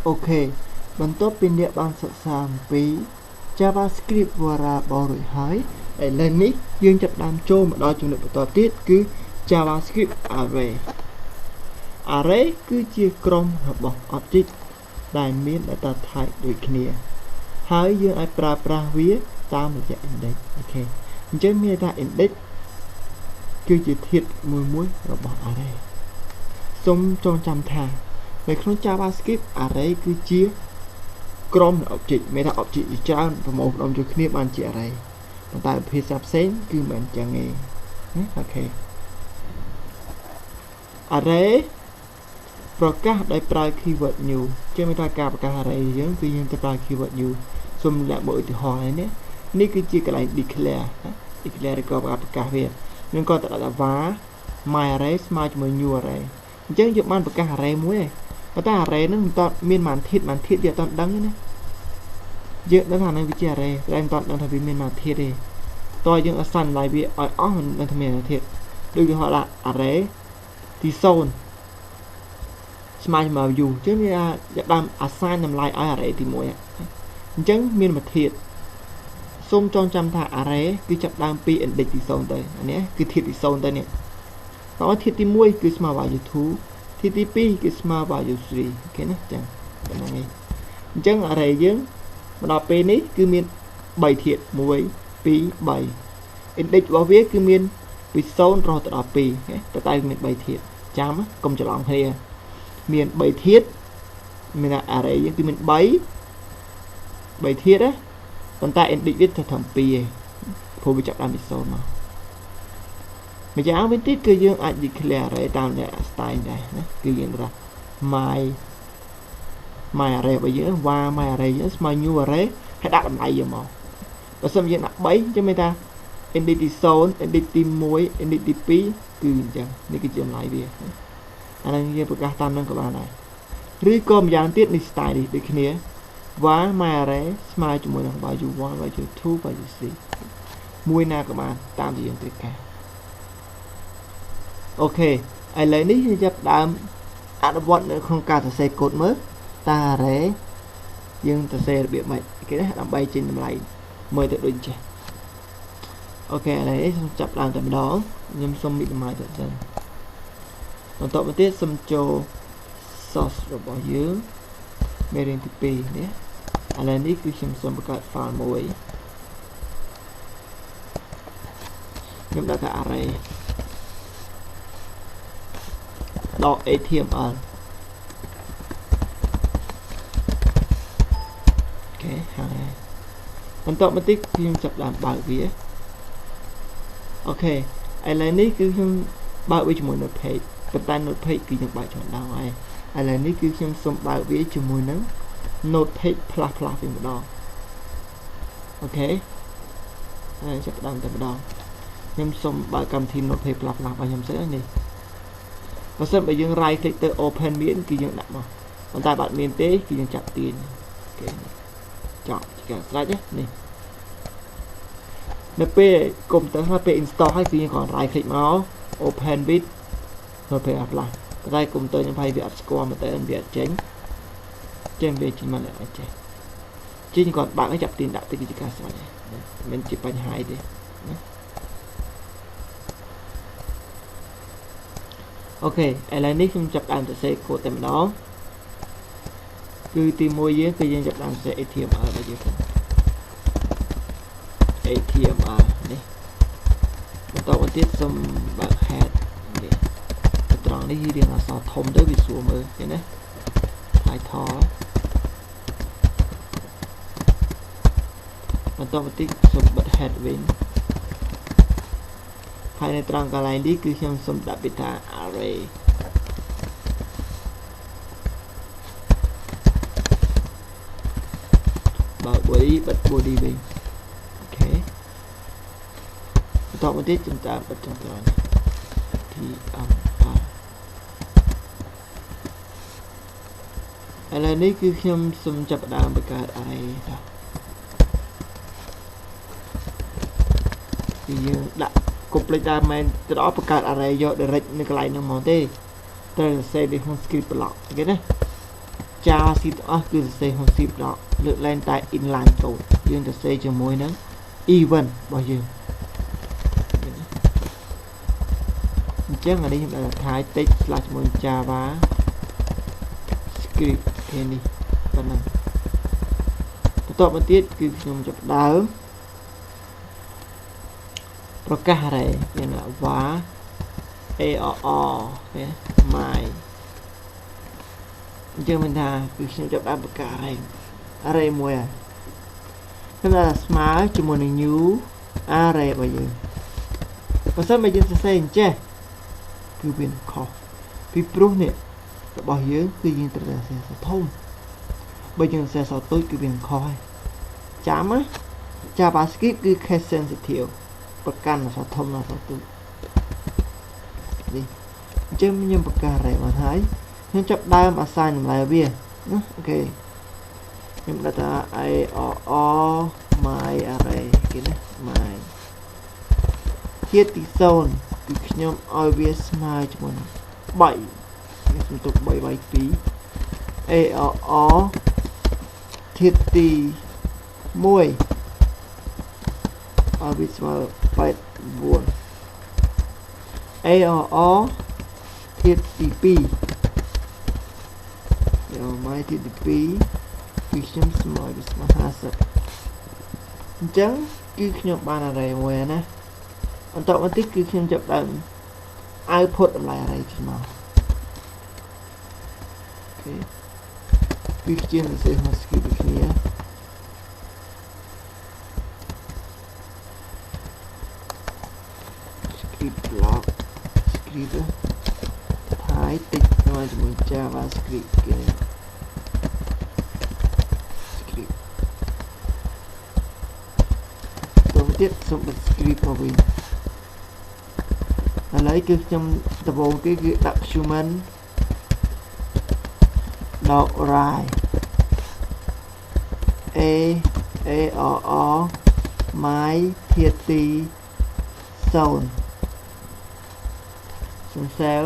okបន្ទាប់ពីអ្នកបានសិក្សាអំពី JavaScript variable រួចហើយឥឡូវនេះយើងចាប់ផ្ដើមចូលមកដល់ចំណុចបន្តទៀតគឺ JavaScript array array គឺជាក្រុមរបស់ object ដែលមាន data type ដូចគ្នាហើយយើងអាចប្រើប្រាស់វាតាមរយៈ index អូខេអញ្ចឹងមានថា index គឺជាធាតុមួយរបស់ array សូមចងចាំថានៅក្នុង JavaScript array គឺជាក្រុម object មានថា object ជាច្រើនប្រមូលផ្ដុំចូលគ្នាបានជា array ប៉ុន្តែភាសាផ្សេងគឺមិនចឹងទេអូខេ array ប្រកាសដោយប្រើ keyword new ជាមានថាការប្រកាស array យើងគឺយើងទៅប្រើ keyword new សូមលាក់មួយឧទាហរណ៍នេះគឺជាកន្លែង declare ឬក៏ប្រកាសវាយើងក៏ទៅដាក់ថា var my array ស្មើជាមួយ new array អញ្ចឹងយើងបានប្រកាស array មួយឯងប៉ុន្តែ array ហ្នឹងមិនតមានប៉ុន្មានធាតុយើងអត់ដឹងទេណាយើងដឹងថានឹងវាជា array តែមិនតដឹងថាវាមានប៉ុន្មានធាតុទេតើយើងអសានឡាយវាឲ្យអស់មិនដឹងថាមានធាតុដូចគេហៅថា array ទី0ស្មើជាមួយ view អញ្ចឹងវាដើម assign តម្លៃឲ្យ array ទី1អញ្ចឹងមានមួយធាតុសូមចងចាំថា array គឺចាប់ដើមពី index ទី0ទៅអានេះគឺធាតុទី0ទៅនេះតើធាតុទី1គឺស្មើ value 2ធាតុទី2គឺស្មើ value 3អូខេណាចឹងហ្នឹងឯងអញ្ចឹង array យើងមកដល់ពេលនេះគឺមាន3ធាតុ1 2 3 index របស់វាគឺមានពី0រហូតដល់2តែមាន3ធាតុចាំកុំច្រឡំគ្នាមាន3ធាតុមាន array យើងគឺមាន3ធាតុណាប៉ុន្តែ index វាទៅត្រឹម2ឯងព្រោះវាចាប់ដើមពី0មកម្យ៉ាងវិញទៀតគឺយើងអាច declare array តាមអ្នក style ដែរណាគឺយើងថា my array របស់យើង var my array យើងស្មើ new array ហើយដាក់តម្លៃយកមកបើសិនយើងដាក់3អញ្ចឹងមានថា index ទី0 index ទី1 index ទី2គឺអញ្ចឹងនេះគឺជាតម្លៃវាអានេះយើងប្រកាសតាមនឹងក៏បានដែរឬក៏ម្យ៉ាងទៀតនេះ style នេះដូចគ្នា var my array ស្មើជាមួយនឹង value 1 value 2 value 3មួយណាក៏បានតាមដែលយើងត្រូវការអូខេឥឡូវនេះយើងចាប់ដើមអនុវត្តនៅក្នុងការសរសេរកូដមើលតើ array យើងសរសេររបៀបម៉េចគេណាដើម្បីចេញតម្លៃមើលទៅដូចចេះអូខេឥឡូវនេះខ្ញុំចាប់ដើមតែម្ដងខ្ញុំសុំ minimize ទៅសិនបន្តមកទៀតសុំចូល source របស់យើងមេរៀនទី2នេះឥឡូវនេះគឺខ្ញុំសូមបង្កើត file មួយខ្ញុំដាក់ថា array .html អូខេហើយបន្តមកទៀតខ្ញុំចាប់ដើមបើកវាអូខេឥឡូវនេះគឺខ្ញុំបើកវាជាមួយ node page ប៉ុន្តែ node page គឺខ្ញុំបើកច្រើនដងហើយឥឡូវនេះគឺខ្ញុំសូមបើកវាជាមួយនឹង node page plus វិញម្ដងអូខេហើយចាប់ដើមតែម្ដងខ្ញុំសូមបើកកម្មវិធី node page plus របស់ខ្ញុំសិននេះបើសិនបើយើង right click ទៅ open មានគឺយើងដាក់មកប៉ុន្តែបើអត់មានទេគឺយើងចាប់ទាញអូខេចប់ជាការស្រេចនេះនៅពេលកុំព្យូទ័រហើយពេល install ហើយគឺយើងគ្រាន់ right click មក open with node page plus តែកុំព្យូទ័រខ្ញុំហើយវាអត់ស្គាល់មកទៅវាអត់ចេញវាចេញមកអត់ចេះចេញគាត់បើកឲ្យចាប់ទាញដាក់ទៅគឺជាការស្រេចមិនជាបញ្ហាទេណាអូខេឥឡូវនេះខ្ញុំចាប់ដើមសរសេរកូដតែម្ដងគឺទី1យើងគឺយើងចាប់ដើមសរសេរ HTML របស់យើង HTML នេះបន្តមកទៀតសូមបើក head នេះត្រង់នេះរៀងអក្សរធំទៅវាស្រួលមើលឃើញណា title បន្តមកទៀតសូមបិទ head វិញហើយនៅត្រង់កន្លែងនេះគឺខ្ញុំសូមដាក់ពាក្យថា array បើក body បិទ body វិញអូខេបន្តមកទៀតខ្ញុំតាមបិទចុងក្រោយ TMR ឥឡូវនេះគឺខ្ញុំសូមចាប់ផ្ដើមបង្កើត array ទៅគឺយើងដាក់complete តាមមែនទៅដល់បង្កើត array យក direct នៅកន្លែងហ្នឹងមកទេត្រូវសរសេរវាក្នុង script block អូខេណា Java C ទាំងអស់គឺសរសេរក្នុង C ដកលើកលែងតែ inline code យើងសរសេរជាមួយនឹង event របស់យើងអញ្ចឹងអានេះខ្ញុំដាក់ថា text slash ជាមួយ Java script គេនេះប៉ុណ្ណឹងបន្ទាប់មកទៀតគឺខ្ញុំចាប់ដើមប្រកាស array មានvar arr គេ my អញ្ចឹងមានថាគឺខ្ញុំចាប់ដើមប្រកាស array មួយហើយខ្ញុំដាក់ស្មើជាមួយនឹង new array របស់យើងបើសិនបើយើងសរសេរអញ្ចេះគឺវាខុសពីព្រោះនេះរបស់យើងគឺយើងត្រូវសរសេរអក្សរធំបើយើងសរសេរអក្សរតូចគឺវាខុសហើយចាំណា JavaScript គឺ case sensitive ប្រកាន់អក្សរធំនិងអក្សរតូចនេះអញ្ចឹងខ្ញុំប្រកាស array មកហើយខ្ញុំចាប់ដើម assign តម្លៃវាណាអូខេខ្ញុំដាក់ថា arr my array គេណា my ធាតុទី0គឺខ្ញុំឲ្យវាស្មើជាមួយនឹង3ខ្ញុំទុក3 2 arr ធាតុទី1ឲ្យវាស្មើ8 9 arr ធាតុទី2យកមកធាតុទី2គឺខ្ញុំស្មើវាស្មើ50អញ្ចឹងគឺខ្ញុំបាន array មួយណាបន្តមកទៀតគឺខ្ញុំចាប់ដើម output តម្លៃ array ចេញមកអូខេគឺជាសរសេរមក script ដូចគ្នា script block script ហើយតិចមកជាមួយ JavaScript គេ script ទៅទៀតសូមបិទ script មកវិញឥឡូវគឺខ្ញុំដំបូងគេគឺដាក់ human dot write arr my ធាតុទី0សរសេរ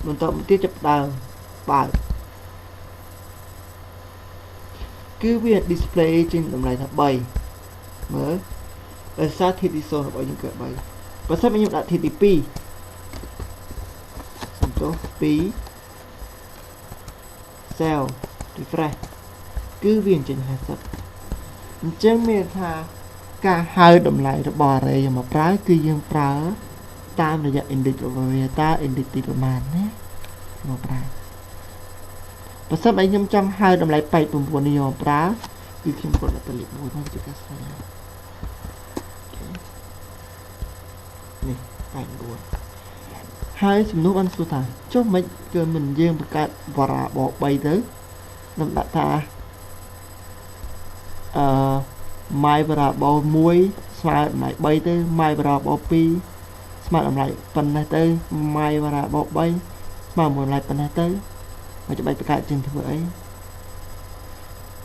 បន្តមកទៀតចាប់ដើមបើកគឺវា display ចេញតម្លៃថា3មើលដោយសារធាតុទី0របស់យើងគឺ3បើសិនខ្ញុំដាក់ធាតុទី2សំទោស2 cell refresh គឺវាចេញ50អញ្ចឹងមានថាការហៅតម្លៃរបស់ array យកមកប្រើគឺយើងប្រើតាមរយៈ index របស់វាតើ index ទីប្រមាណណាមកប្រើបើសិនបើខ្ញុំចង់ហៅតម្លៃ89នេះយកមកប្រើគឺខ្ញុំគាត់ដាក់លេខ1មកជាការស្វែងនេះ89ហើយសំណួរបានសួរថាចុះមិនគឺមិនយើងបង្កើត variable 3ទៅខ្ញុំដាក់ថាmy variable 1ស្មើតម្លៃ3ទៅ my variable 2ស្មើតម្លៃប៉ុណ្ណេះទៅ my variable 3ស្មើតម្លៃប៉ុណ្ណេះទៅមកច្បាច់បង្កើតជាងធ្វើអី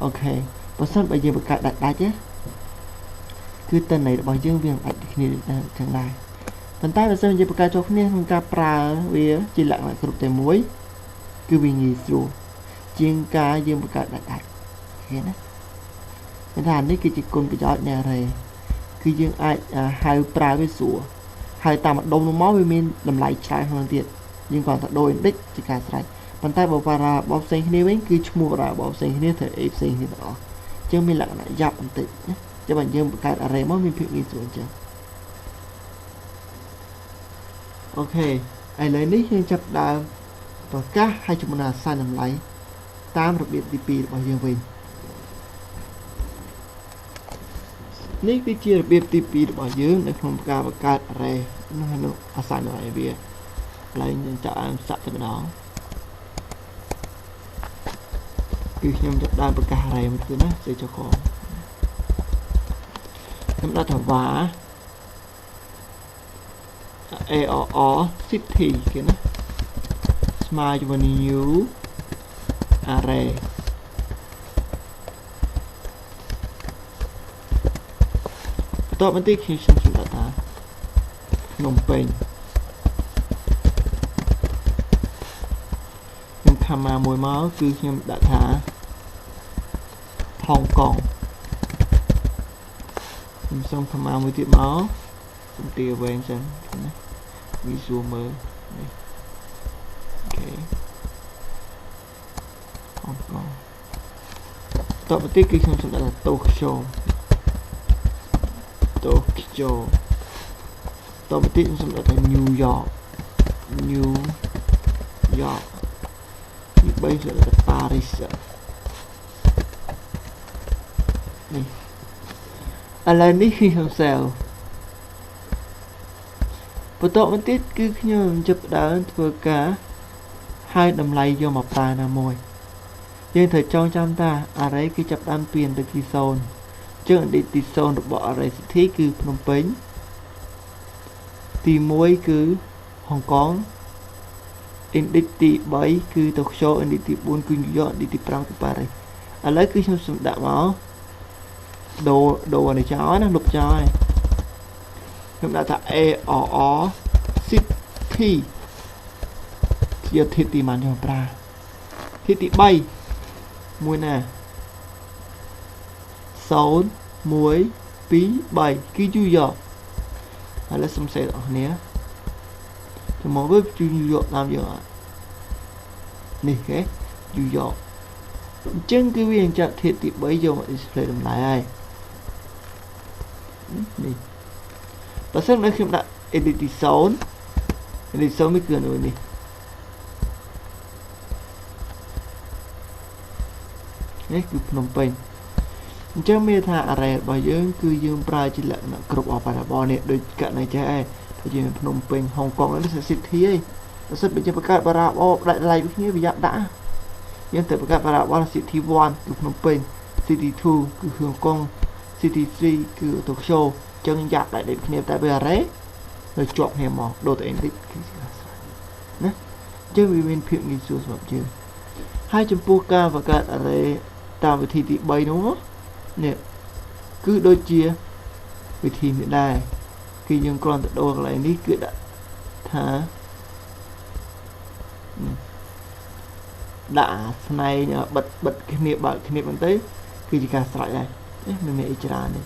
អូខេបើសិនបើយើងបង្កើតដាច់ណាគឺតន័យរបស់យើងវាអាចគ្នាចឹងដែរប៉ុន្តែបើសិនយើងបង្កើតចូលគ្នាក្នុងការប្រើវាជាលក្ខណៈគ្រប់តែមួយគឺវាងាយស្រួលជាងការយើងបង្កើតដាច់ឃើញណាមានថានេះគឺជាគុណប្រយោជន៍នៃ array គឺយើងអាចហៅប្រើវាស្រួលហើយតាមម្ដុំនោះមកវាមានតម្លៃច្រើនhơnទៀតយើងគ្រាន់តែដូរ index ជាការស្រេចប៉ុន្តែបើ variable ផ្សេងគ្នាវិញគឺឈ្មោះ variable ផ្សេងគ្នាត្រូវ a ផ្សេងគ្នាទាំងអស់អញ្ចឹងមានលក្ខណៈយ៉ាប់បន្តិចណាចាំបើយើងបង្កើត array មកមានភាពងាយស្រួលអញ្ចឹងអូខេឥឡូវនេះយើងចាប់ដើមប្រកាសហើយជំនួស assign តម្លៃតាមរបៀបទី2របស់យើងវិញនេះគឺជារបៀបទី2របស់យើងនៅក្នុងការបង្កើត array នោះ assign តម្លៃវាឥឡូវយើងចាប់អានសាក់តែម្ដងគឺខ្ញុំចាប់ដើមប្រកាស array មួយទៀតណាសេចក្ដីខ្ញុំដាក់ថា var arr city គេណាស្មើជាមួយ new array បន្ទាប់មកទៀតខ្ញុំដាក់ថាភ្នំពេញ comma មួយមកគឺខ្ញុំដាក់ថា Hong Kong ខ្ញុំសុំ comma មួយទៀតមកសំទាវែងចឹងណា visual មើលនេះ អូខេ Hong Kong តបទីគឺខ្ញុំសុំដាក់ថា Tokyo តបទីខ្ញុំសុំដាក់ថា New York ទី3សុំដាក់ថា Paris នេះឥឡូវនេះគឺខ្ញុំ sell បន្តមកទៀតគឺខ្ញុំចាប់ផ្ដើមធ្វើការហើយតម្លៃយកមកប្រើណាមួយយើងត្រូវចងចាំថា array គឺចាប់ផ្ដើមពី index ទី 0 ចឹង index ទី 0 របស់ array city គឺភ្នំពេញទី 1 គឺ Hong Kong index ទី 3 គឺ Tokyo index ទី 4 គឺ New York index ទី 5 គឺ Paris ឥឡូវគឺខ្ញុំសូមដាក់មកដូរនេះចោលណាលុបចោលហើយខ្ញុំដាក់ថា ARR city ជាធាតុទីម៉ានខ្ញុំប្រើធាតុទី 3 មួយណា0 1 2 3គឺ New York ឥឡូវសុំសេបងប្អូនគ្នាចាំមកវិញ New York តាមយើងអត់នេះគេ New York អញ្ចឹងគឺវាចាក់ធាតុទី 3 យកមក display តម្លៃហើយនេះបើសិនមកខ្ញុំដាក់ edit ទី 0 edit 0វាគឺអានេះនេះគឺភ្នំពេញអញ្ចឹងមានថា array របស់យើងគឺយើងប្រើជាលក្ខណៈគ្រប់ operable នេះដូចករណីចេះឯងថាយើងភ្នំពេញ Hong Kong នេះ city ឯងបើសិនបើយើងបង្កើត variable ដាក់តម្លៃវាគ្នាវាយ៉ាប់ដាក់យើងត្រូវបង្កើត variable city 1 គឺភ្នំពេញ city 2 គឺ Hong Kong city 3 គឺ Tokyo អញ្ចឹងយ៉ាប់ដាក់ដូចគ្នាតែវា array នៅជាប់គ្នាមកដូរទៅ index គឺជាការស្រេចណាអញ្ចឹងវាមានភាពងាយស្រួលសម្រាប់យើងហើយចំពោះការបង្កើត array តាមវិធីទី 3 នោះនេះគឺដូចជាវិធីនេះដែរគឺយើងគ្រាន់តែដូរកន្លែងនេះគឺដាក់ថាដាក់ស្នែងបិទគ្នាបើកគ្នាបន្តិចគឺជាការស្រេចដែរនេះមិនមានអីច្រើនទេ